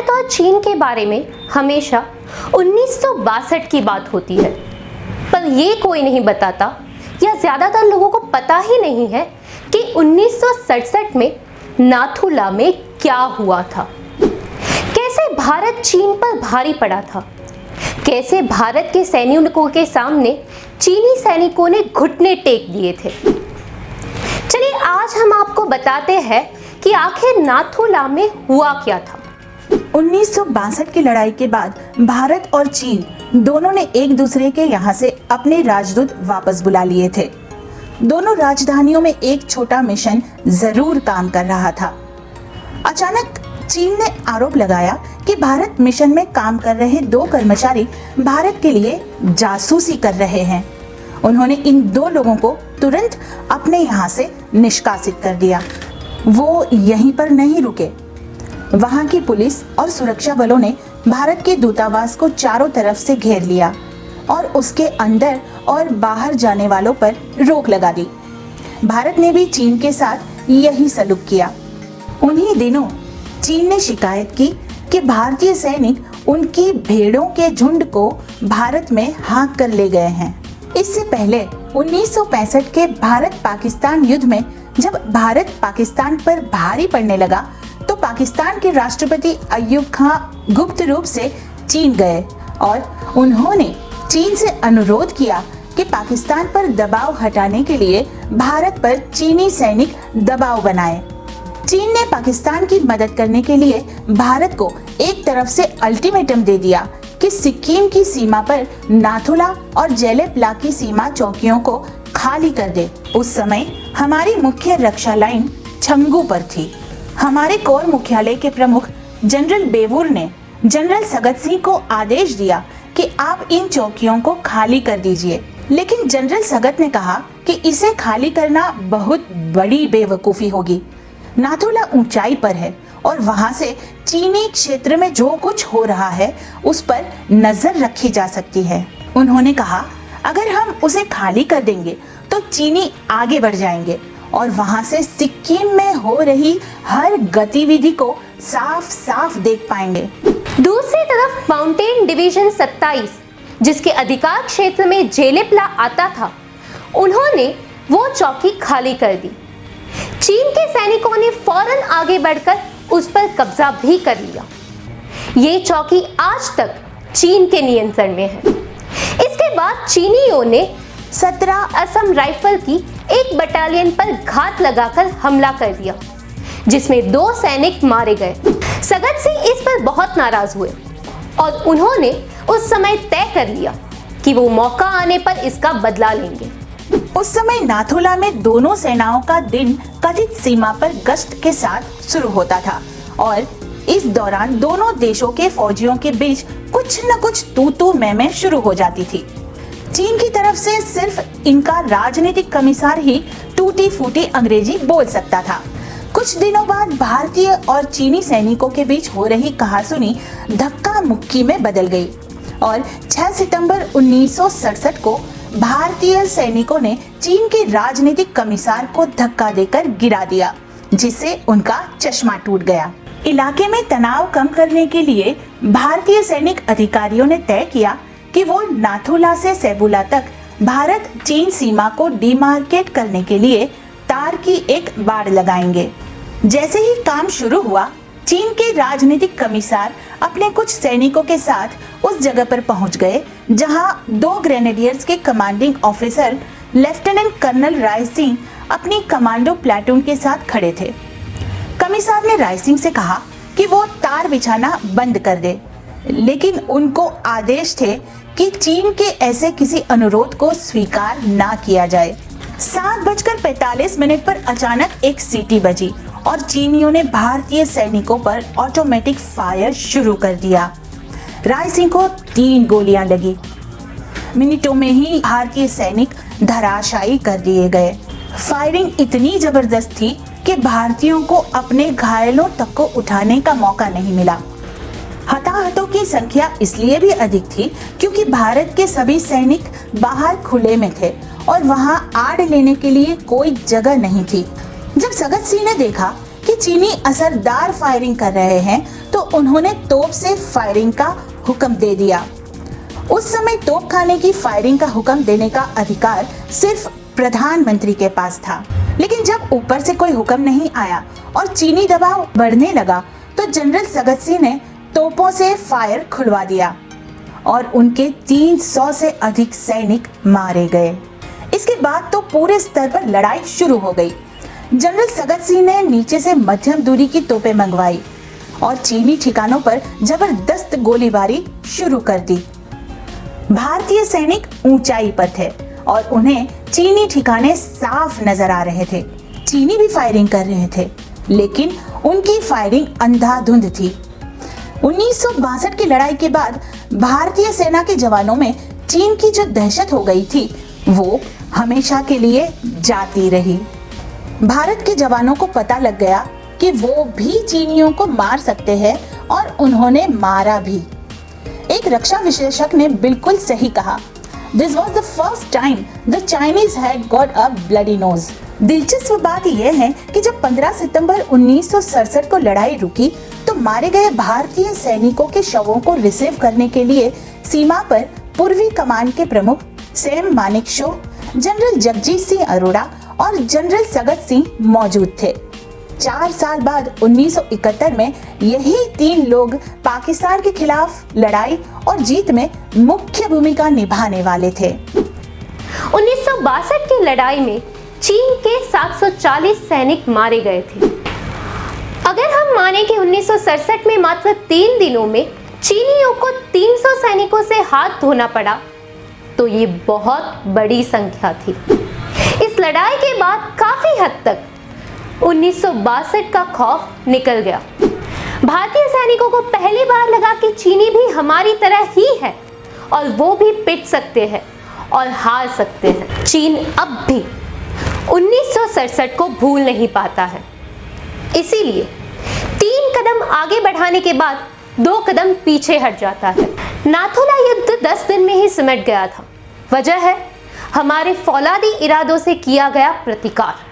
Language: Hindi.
भारत और चीन के बारे में हमेशा 1962 की बात होती है, पर ये कोई नहीं बताता या ज़्यादातर लोगों को पता ही नहीं है कि 1967 में नाथुला में क्या हुआ था। कैसे भारत चीन पर भारी पड़ा था, कैसे भारत के सैनिकों के सामने चीनी सैनिकों ने घुटने टेक दिए थे। चलिए आज हम आपको बताते हैं कि आखिर नाथुला में हुआ क्या था। 1962 की लड़ाई के बाद भारत और चीन दोनों ने एक दूसरे के यहाँ से अपने राजदूत वापस बुला लिए थे। दोनों राजधानियों में एक छोटा मिशन जरूर काम कर रहा था। अचानक चीन ने आरोप लगाया कि भारत मिशन में काम कर रहे 2 कर्मचारी भारत के लिए जासूसी कर रहे हैं। उन्होंने इन 2 लोगों को तुरंत अपने यहाँ से निष्कासित कर दिया। वो यहीं पर नहीं रुके। वहां की पुलिस और सुरक्षा बलों ने भारत के दूतावास को चारों तरफ से घेर लिया और उसके अंदर और बाहर जाने वालों पर रोक लगा दी। भारत ने भी चीन के साथ यही सलूक किया। उन्हीं दिनों चीन ने शिकायत की कि भारतीय सैनिक उनकी भेड़ों के झुंड को भारत में हाँक कर ले गए हैं। इससे पहले 1965 के भारत पाकिस्तान युद्ध में जब भारत पाकिस्तान पर भारी पड़ने लगा तो पाकिस्तान के राष्ट्रपति अय्यूब खान गुप्त रूप से चीन गए और उन्होंने चीन से अनुरोध किया कि पाकिस्तान पर दबाव हटाने के लिए भारत पर चीनी सैनिक दबाव बनाए। चीन ने पाकिस्तान की मदद करने के लिए भारत को एक तरफ से अल्टीमेटम दे दिया कि सिक्किम की सीमा पर नाथुला और जेलेपला की सीमा चौकियों को खाली कर दे। उस समय हमारी मुख्य रक्षा लाइन छंगू पर थी। हमारे कोर मुख्यालय के प्रमुख जनरल बेवूर ने जनरल सगत सिंह को आदेश दिया कि आप इन चौकियों को खाली कर दीजिए, लेकिन जनरल सगत ने कहा कि इसे खाली करना बहुत बड़ी बेवकूफी होगी। नाथुला ऊंचाई पर है और वहां से चीनी क्षेत्र में जो कुछ हो रहा है उस पर नजर रखी जा सकती है। उन्होंने कहा अगर हम उसे खाली कर देंगे तो चीनी आगे बढ़ जाएंगे और वहां से सिक्किम में हो रही हर गतिविधि को साफ साफ देख पाएंगे। दूसरी तरफ माउंटेन डिवीजन 27 जिसके अधिकार क्षेत्र में जेलेपला आता था, उन्होंने वो चौकी खाली कर दी। चीन के सैनिकों ने फौरन आगे बढ़कर उस पर कब्जा भी कर लिया। ये चौकी आज तक चीन के नियंत्रण में है। इसके बाद चीनियों ने 17 असम राइफल की एक बटालियन पर घात लगाकर हमला कर दिया, जिसमें 2 सैनिक मारे गए। सगत सिंह इस पर बहुत नाराज हुए और उन्होंने उस समय तय कर लिया कि वो मौका आने पर इसका बदला लेंगे। उस समय नाथुला में दोनों सेनाओं का दिन कथित सीमा पर गश्त के साथ शुरू होता था और इस दौरान दोनों देशों के फौजियों के बीच कुछ न कुछ तू मैं शुरू हो जाती थी। चीन की तरफ से सिर्फ इनका राजनीतिक कमिश्नर ही टूटी फूटी अंग्रेजी बोल सकता था। कुछ दिनों बाद भारतीय और चीनी सैनिकों के बीच हो रही कहासुनी धक्का मुक्की में बदल गई और 6 सितंबर 1967 को भारतीय सैनिकों ने चीन के राजनीतिक कमिश्नर को धक्का देकर गिरा दिया, जिससे उनका चश्मा टूट गया। इलाके में तनाव कम करने के लिए भारतीय सैनिक अधिकारियों ने तय किया कि वो नाथुला से सेबुला तक भारत चीन सीमा को डिमार्केट करने के लिए तार की एक बाड़ लगाएंगे। जैसे ही काम शुरू हुआ, चीन के राजनीतिक कमिश्नर अपने कुछ सैनिकों के साथ उस जगह पर पहुंच गए जहां 2 ग्रेनेडियर्स के commanding officer lieutenant colonel Rai Singh अपनी कमांडो प्लाटून के साथ खड़े थे। कमिश्नर ने राय सिंह से कहा कि वो तार बिछाना बंद कर दे, लेकिन उनको आदेश थे कि चीन के ऐसे किसी अनुरोध को स्वीकार ना किया जाए। 7:45 पर अचानक एक सीटी बजी और चीनियों ने भारतीय सैनिकों पर ऑटोमेटिक फायर शुरू कर दिया। राय सिंह को 3 गोलियां लगी। मिनटों में ही भारतीय सैनिक धराशायी कर दिए गए। फायरिंग इतनी जबरदस्त थी कि भारतीयों को अपने घायलों तक को उठाने का मौका नहीं मिला। हताहतों की संख्या इसलिए भी अधिक थी क्योंकि भारत के सभी सैनिक बाहर खुले में थे और वहां आड़ लेने के लिए कोई जगह नहीं थी। जब सगत सिंह ने देखा कि चीनी असरदार फायरिंग कर रहे हैं तो तो उन्होंने तोप से फायरिंग का हुक्म दे दिया। उस समय तोपखाने की फायरिंग का हुक्म देने का अधिकार सिर्फ प्रधानमंत्री के पास था। लेकिन जब ऊपर से कोई हुक्म नहीं आया और चीनी दबाव बढ़ने लगा तो जनरल सगत सिंह ने तोपों से फायर खुलवा दिया और उनके 300 से अधिक सैनिक मारे गए। इसके बाद तो पूरे स्तर पर लड़ाई शुरू हो गई। जनरल सगत सिंह ने नीचे से मध्यम दूरी की तोपें मंगवाई और चीनी ठिकानों पर जबरदस्त गोलीबारी शुरू कर दी। भारतीय सैनिक ऊंचाई पर थे और उन्हें चीनी ठिकाने साफ नजर आ रहे थे। चीनी भी फायरिंग कर रहे थे, लेकिन उनकी फायरिंग अंधाधुंध थी। 1962 की लड़ाई के बाद भारतीय सेना के जवानों में चीन की जो दहशत हो गई थी वो हमेशा के लिए जाती रही। भारत के जवानों को पता लग गया कि वो भी चीनियों को मार सकते हैं और उन्होंने मारा भी। एक रक्षा विशेषज्ञ ने बिल्कुल सही कहा, This was the first time the Chinese had got a bloody nose। दिलचस्प बात यह है कि जब 15 सितंबर 1967 को लड़ाई रुकी तो मारे गए भारतीय सैनिकों के शवों को रिसीव करने के लिए सीमा पर पूर्वी कमान के प्रमुख सैम मानेकशॉ, जनरल जगजीत सिंह अरोड़ा और जनरल सगत सिंह मौजूद थे। 4 साल बाद 1971 में यही 3 लोग पाकिस्तान के खिलाफ लड़ाई और जीत में मुख्य भूमिका निभाने वाले थे। 1962 की लड़ाई में चीन के 740 सैनिक मारे गए थे। अगर हम माने कि 1967 में मात्र 3 दिनों में चीनियों को 300 सैनिकों से हाथ धोना पड़ा तो ये बहुत बड़ी संख्या थी। इस लड़ाई के बाद काफी हद तक 1962 का खौफ निकल गया। भारतीय सैनिकों को पहली बार लगा कि चीनी भी हमारी तरह ही है और वो भी पिट सकते हैं और हार सकते हैं। चीन अब भी 1967 को भूल नहीं पाता है, इसीलिए 3 कदम आगे बढ़ाने के बाद 2 कदम पीछे हट जाता है। नाथुला युद्ध 10 दिन में ही सिमट गया था। वजह है हमारे फौलादी इरादों से किया गया प्रतिकार।